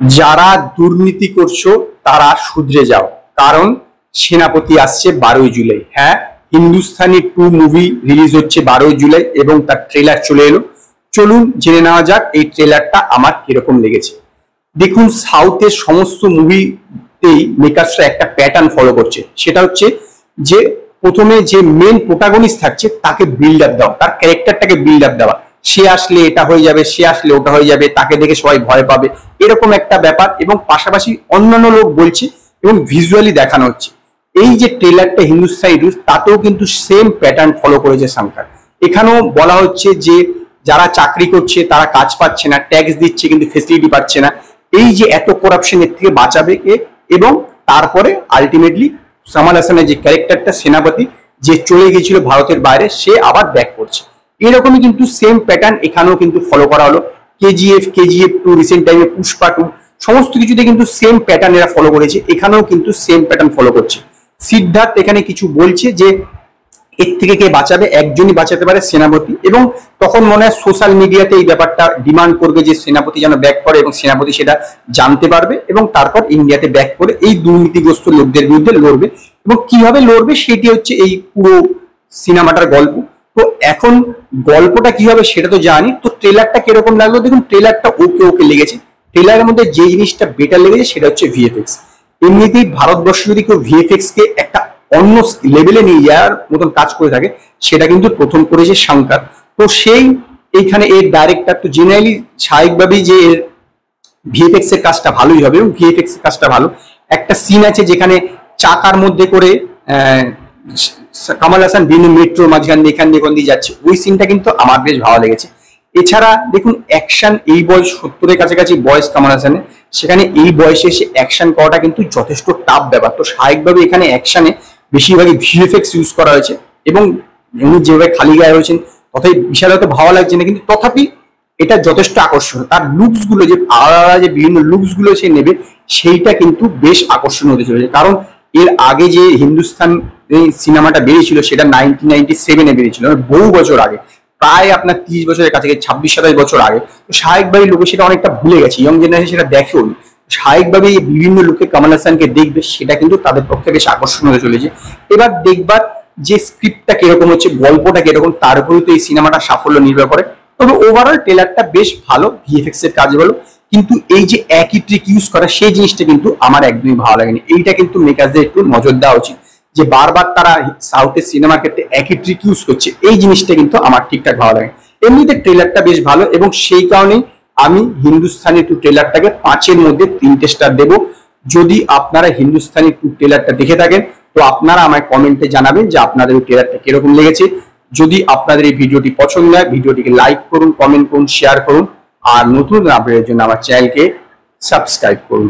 যারা দুর্নীতি করছো তারা শুধরে যাও, কারণ সেনাপতি আসছে 12ই জুলাই। হ্যাঁ, হিন্দুস্তানি 2 মুভি রিলিজ হচ্ছে 12ই জুলাই এবং তার ট্রেলার চলে এলো। চলুন জেনে নেওয়া যাক এই ট্রেলারটা আমার কিরকম লেগেছে। দেখুন, সাউথের সমস্ত মুভিতেই মেকার্সরা একটা প্যাটার্ন ফলো করছে, সেটা হচ্ছে যে প্রথমে যে মেন প্রোটাগনিস্ট থাকছে তাকে বিল্ড আপ দেওয়া, তার ক্যারেক্টারটাকে বিল্ড আপ দেওয়া। সে আসলে এটা হয়ে যাবে, সে আসলে ওটা হয়ে যাবে, তাকে দেখে সবাই ভয় পাবে, এরকম একটা ব্যাপার। এবং পাশাপাশি অন্যান্য লোক বলছে এবং ভিজুয়ালি দেখানো হচ্ছে। এই যে ট্রেলারটা হিন্দুস্তানি রুলস, তাতেও কিন্তু সেম প্যাটার্ন ফলো করেছে শাঙ্কার। এখানেও বলা হচ্ছে যে যারা চাকরি করছে তারা কাজ পাচ্ছে না, ট্যাক্স দিচ্ছে কিন্তু ফেসিলিটি পাচ্ছে না। এই যে এত করাপশনের থেকে বাঁচাবে কে, এবং তারপরে আলটিমেটলি সামাল হাসানের যে ক্যারেক্টারটা সেনাপতি, যে চলে গিয়েছিল ভারতের বাইরে, সে আবার ব্যাক করছে। এরকমই কিন্তু সেম প্যাটার্ন এখানেও কিন্তু ফলো করা হলো। কেজিএফ 2, রিসেন্ট টাইমে পুষ্পা 2, সমস্ত কিছুতে কিন্তু সেম প্যাটার্ন এরা ফলো করেছে। এখানেও কিন্তু সেম প্যাটার্ন ফলো করছে। সিদ্ধার্থ এখানে কিছু বলছে যে এর থেকে কে বাঁচাবে, একজনই বাঁচাতে পারে, সেনাপতি। এবং তখন মনে হয় সোশ্যাল মিডিয়াতে এই ব্যাপারটা ডিমান্ড করবে যে সেনাপতি যেন ব্যাক করে, এবং সেনাপতি সেটা জানতে পারবে এবং তারপর ইন্ডিয়াতে ব্যাক করে এই দুর্নীতিগ্রস্ত লোকদের বিরুদ্ধে লড়বে। এবং কিভাবে লড়বে সেটি হচ্ছে এই পুরো সিনেমাটার গল্প। তো এখন গল্পটা কি হবে সেটা তো জানি। তো ট্রেলারটা কিরকম লাগলো দেখুন। ট্রেলারটা ওকে লেগেছে। ট্রেলারের মধ্যে যে জিনিসটা বেটার লেগেছে সেটা হচ্ছে ভিএফএক্স। এমনিতেই ভারতবর্ষ যদি কেউ ভিএফএক্স কে একটা অন্য লেভেলে নিয়ে যাওয়ার মতন কাজ করে থাকে, সেটা কিন্তু প্রথম করেছে শাঙ্কার। তো সেই এইখানে এর ডাইরেক্টর তো জেনারেলি স্বাভাবিকভাবেই যে এর ভিএফএক্স এর কাজটা ভালোই হবে, এবং ভিএফএক্স এর কাজটা ভালো। একটা সিন আছে যেখানে চাকার মধ্যে করে কামাল হাসান বিভিন্ন মেট্রো মাঝখান দিয়ে এখান দিয়ে ওখান দিয়ে যাচ্ছে, ওই সিনটা কিন্তু আমার বেশ ভালো লেগেছে। এছাড়া দেখুন, অ্যাকশন, এই বয়স 70-এর কাছাকাছি বয়স কামাল হাসানের, সেখানে এই বয়সে এসে অ্যাকশন করাটা কিন্তু যথেষ্ট টাফ ব্যাপার। তো স্বাভাবিকভাবে এখানে অ্যাকশনে বেশিরভাগই ভিএফএক্স ইউজ করা হয়েছে, এবং উনি যেভাবে খালি গায়ে হয়েছেন তথাপি বিশাল হয়তো ভালো লাগছে না, কিন্তু তথাপি এটা যথেষ্ট আকর্ষণীয়। তার লুকস গুলো যে আলাদা যে বিভিন্ন লুকস গুলো সে নেবে, সেইটা কিন্তু বেশ আকর্ষণীয় হতে চলেছে। কারণ এর আগে যে হিন্দুস্তান সিনেমাটা বেরিয়েছিল সেটা 1997-এ বেরিয়েছিল, বহু বছর আগে, প্রায় আপনার 30 বছরের কাছে, 26-27 বছর আগে। তো স্বাভাবিকভাবেই লোকে সেটা অনেকটা ভুলে গেছে, ইয়ং জেনারেশন সেটা দেখেও। স্বাভাবিকভাবেই বিভিন্ন লোকে কামাল হাসানকে দেখবে, সেটা কিন্তু তাদের পক্ষে বেশ আকর্ষণ হতে চলেছে। এবার দেখবার যে স্ক্রিপ্টটা কিরকম হচ্ছে, গল্পটা কিরকম, তার উপরেই তো এই সিনেমাটা সাফল্য নির্ভর করে। তবে ওভারঅল ট্রেলারটা বেশ ভালো, ভিএফএক্স এর কাজ ভালো, কিন্তু এই যে একই ট্রিক ইউজ করা সেই জিনিসটা কিন্তু আমার একদমই ভালো লাগেনি। এইটা কিন্তু মেকারদের একটু নজর দেওয়া উচিত, যে বারবার তারা সাউথের সিনেমার ক্ষেত্রে একই ট্রিক ইউজ করছে, এই জিনিসটা কিন্তু আমার ঠিকঠাক ভালো লাগে। এমনিতে ট্রেলারটা বেশ ভালো, এবং সেই কারণেই আমি হিন্দুস্তানি 2 ট্রেলারটাকে 5-এর মধ্যে 3টে স্টার দেবো। যদি আপনারা হিন্দুস্তানি 2 ট্রেলারটা দেখে থাকেন, তো আপনারা আমায় কমেন্টে জানাবেন যে আপনাদের এই ট্রেলারটা কিরকম লেগেছে। যদি আপনাদের এই ভিডিওটি পছন্দ হয়, ভিডিওটিকে লাইক করুন, কমেন্ট করুন, শেয়ার করুন, আর নতুন আপডেটের জন্য আমার চ্যানেলকে সাবস্ক্রাইব করুন।